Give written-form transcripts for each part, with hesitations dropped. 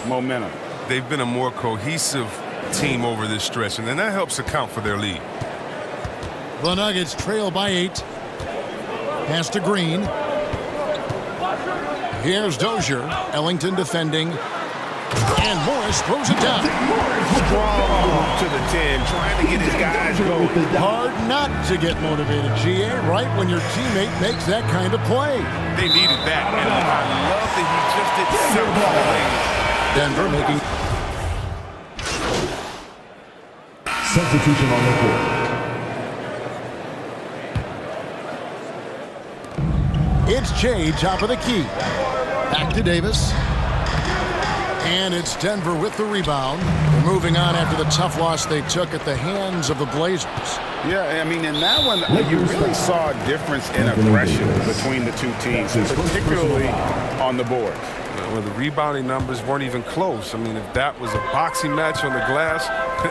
momentum. They've been a more cohesive team over this stretch, and then that helps account for their lead. The Nuggets trail by 8. Pass to Green. Here's Dozier. Ellington defending. And Morris throws it down. Strong move to the 10, trying to get his guys going. Hard not to get motivated, GA, right when your teammate makes that kind of play. They needed that, and I love that he just did something. Denver making substitution on the court. It's Jay, top of the key. Back to Davis. And it's Denver with the rebound. They're moving on after the tough loss they took at the hands of the Blazers. Yeah, I mean, in that one, you really saw a difference in aggression between the two teams, particularly on the board. Well, the rebounding numbers weren't even close. I mean, if that was a boxing match on the glass,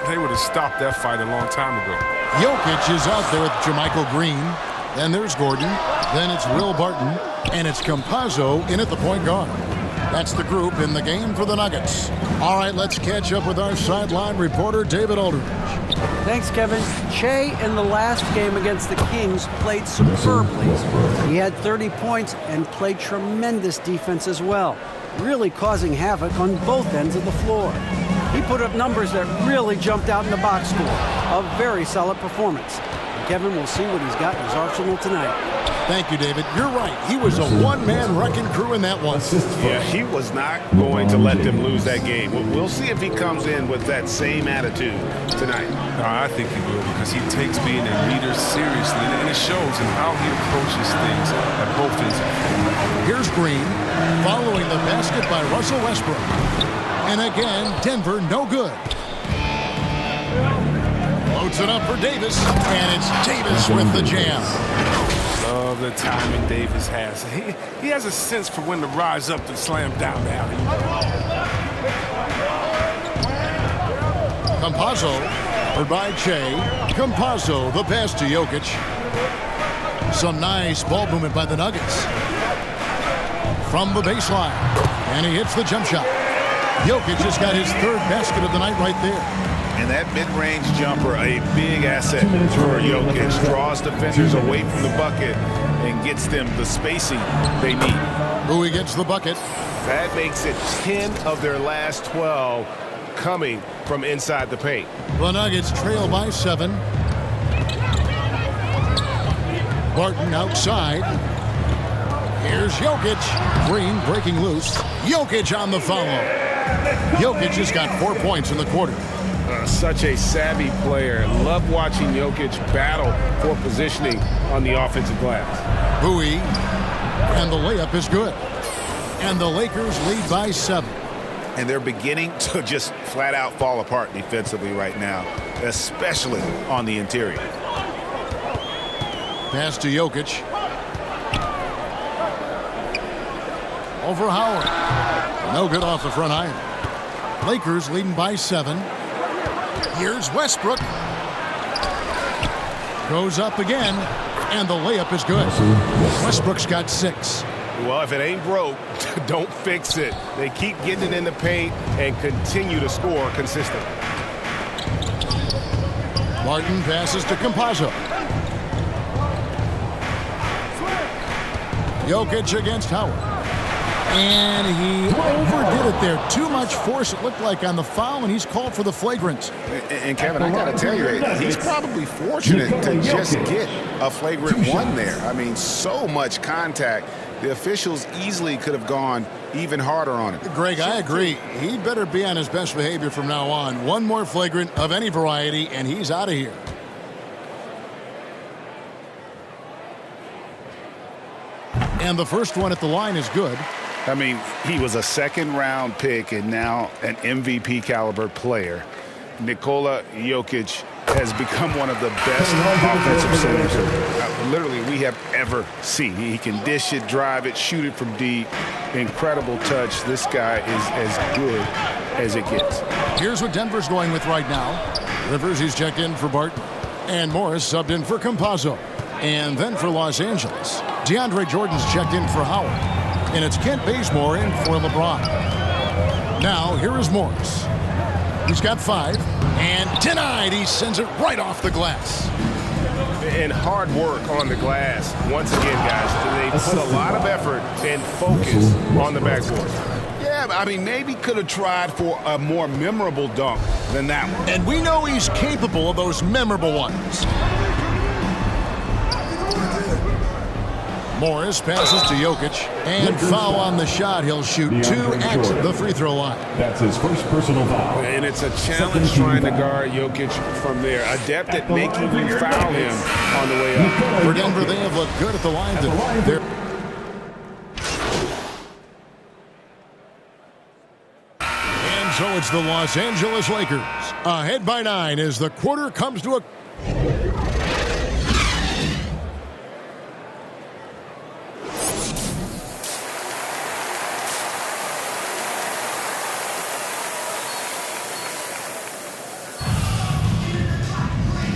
they would have stopped that fight a long time ago. Jokic is out there with Jermichael Green. Then there's Gordon. Then it's Will Barton. And it's Campazzo in at the point guard. That's the group in the game for the Nuggets. All right, let's catch up with our sideline reporter, David Aldridge. Thanks, Kevin. Shea in the last game against the Kings played superbly. He had 30 points and played tremendous defense as well, really causing havoc on both ends of the floor. He put up numbers that really jumped out in the box score. A very solid performance. Kevin will see what he's got in his arsenal tonight. Thank you, David. You're right. He was a one-man wrecking crew in that one. Yeah, he was not going to let them lose that game. We'll see if he comes in with that same attitude tonight. I think he will, because he takes being a leader seriously, and it shows in how he approaches things at both ends. Here's Green, following the basket by Russell Westbrook. And again, Denver no good. Loads it up for Davis, and it's Davis with the jam. Love the timing Davis has. He has a sense for when to rise up and slam down the alley. Campazzo, or by Che. Campazzo, the pass to Jokic. Some nice ball movement by the Nuggets. From the baseline, and he hits the jump shot. Jokic just got his third basket of the night right there. And that mid-range jumper, a big asset for Jokic. Draws defenders away from the bucket and gets them the spacing they need. Bowie gets the bucket. That makes it 10 of their last 12 coming from inside the paint. The Nuggets trail by 7. Barton outside. Here's Jokic. Green breaking loose. Jokic on the follow. Jokic just got 4 points in the quarter. Such a savvy player. Love watching Jokic battle for positioning on the offensive glass. Bowie, and the layup is good. And the Lakers lead by 7. And they're beginning to just flat out fall apart defensively right now, especially on the interior. Pass to Jokic. Over Howard. No good off the front iron. Lakers leading by 7. Here's Westbrook. Goes up again, and the layup is good. Westbrook's got 6. Well, if it ain't broke, don't fix it. They keep getting it in the paint and continue to score consistently. Martin passes to Campazzo. Jokic against Howard. And he overdid it there. Too much force, it looked like, on the foul, and he's called for the flagrant. And Kevin, I got to tell you, he's probably fortunate to just get a flagrant 1 there. I mean, so much contact. The officials easily could have gone even harder on him. Greg, I agree. He'd better be on his best behavior from now on. One more flagrant of any variety, and he's out of here. And the first one at the line is good. I mean, he was a second-round pick and now an MVP caliber player. Nikola Jokic has become one of the best offensive centers literally we have ever seen. He can dish it, drive it, shoot it from deep. Incredible touch. This guy is as good as it gets. Here's what Denver's going with right now. Rivers, he's checked in for Barton. And Morris subbed in for Campazzo. And then for Los Angeles, DeAndre Jordan's checked in for Howard. And it's Kent Bazemore in for LeBron. Now, here is Morris. He's got 5. And denied. He sends it right off the glass. And hard work on the glass. Once again, guys, they put a lot of effort and focus on the backboard. Yeah, I mean, maybe could have tried for a more memorable dunk than that one. And we know he's capable of those memorable ones. Morris passes to Jokic. And foul on the shot. He'll shoot 2 at the free throw line. That's his first personal foul. And it's a challenge trying to guard Jokic from there. Adept at making you foul him on the way up. For Denver, they have looked good at the line today. And so it's the Los Angeles Lakers. Ahead by 9 as the quarter comes to a...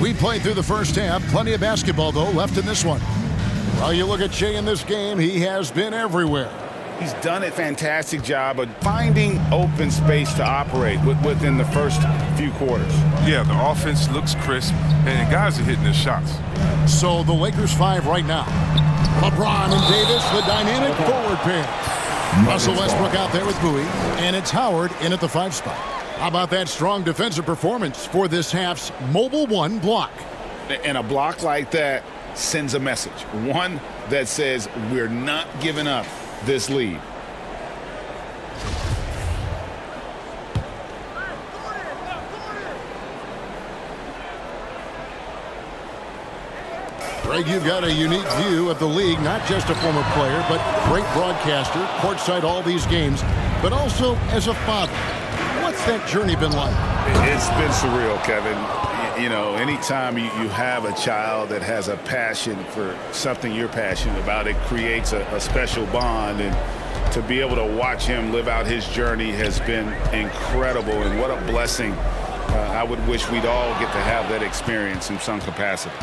We played through the first half. Plenty of basketball, though, left in this one. Well, you look at Shea in this game, he has been everywhere. He's done a fantastic job of finding open space to operate within the first few quarters. Yeah, the offense looks crisp, and guys are hitting their shots. So the Lakers 5 right now. LeBron and Davis, the dynamic forward pair. Russell Westbrook out there with Bowie, and it's Howard in at the 5 spot. How about that strong defensive performance for this half's Mobile One block? And a block like that sends a message. One that says we're not giving up this lead. Greg, you've got a unique view of the league, not just a former player, but great broadcaster, courtside all these games, but also as a father. What's that journey been like? It's been surreal, Kevin. You know, anytime you have a child that has a passion for something you're passionate about, it creates a special bond. And to be able to watch him live out his journey has been incredible. And what a blessing. I would wish we'd all get to have that experience in some capacity.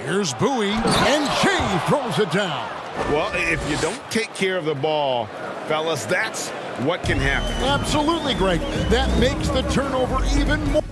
Here's Bowie, and Shea throws it down. Well, if you don't take care of the ball, fellas, that's what can happen. Absolutely, Greg. That makes the turnover even more.